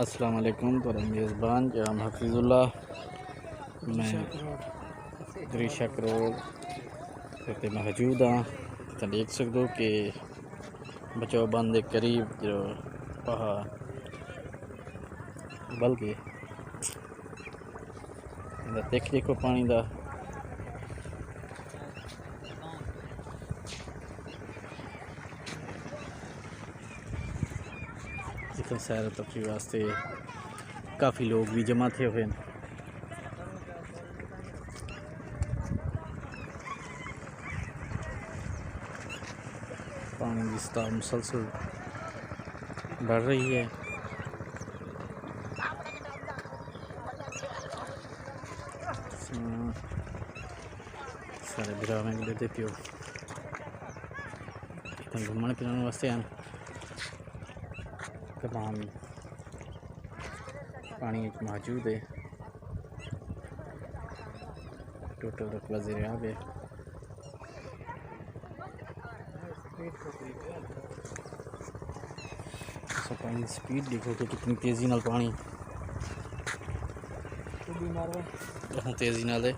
अस्सलाम वालेकुम तो मेज़बान जाम हफीज़ुल्लाह मैं दरीशा करोड़ ते मौजूद हाँ। तो देख सकते हो कि बचाव बंद के करीब जो पहाड़ बल्कि देखो पानी का इतना सैर तफरी वास्ते काफ़ी लोग भी जमा थे हुए हैं। पानी की सतह मुसलसल बढ़ रही है। सारे बिरा में लेते पियो घूमने फिरने वास्ते हैं। तमाम पानी मौजूद है। टोटल रकबा ज़ेर-ए-आब है। पानी स्पीड देखो कि कितनी तेज़ी नाल पानी तेज़ी नाल है।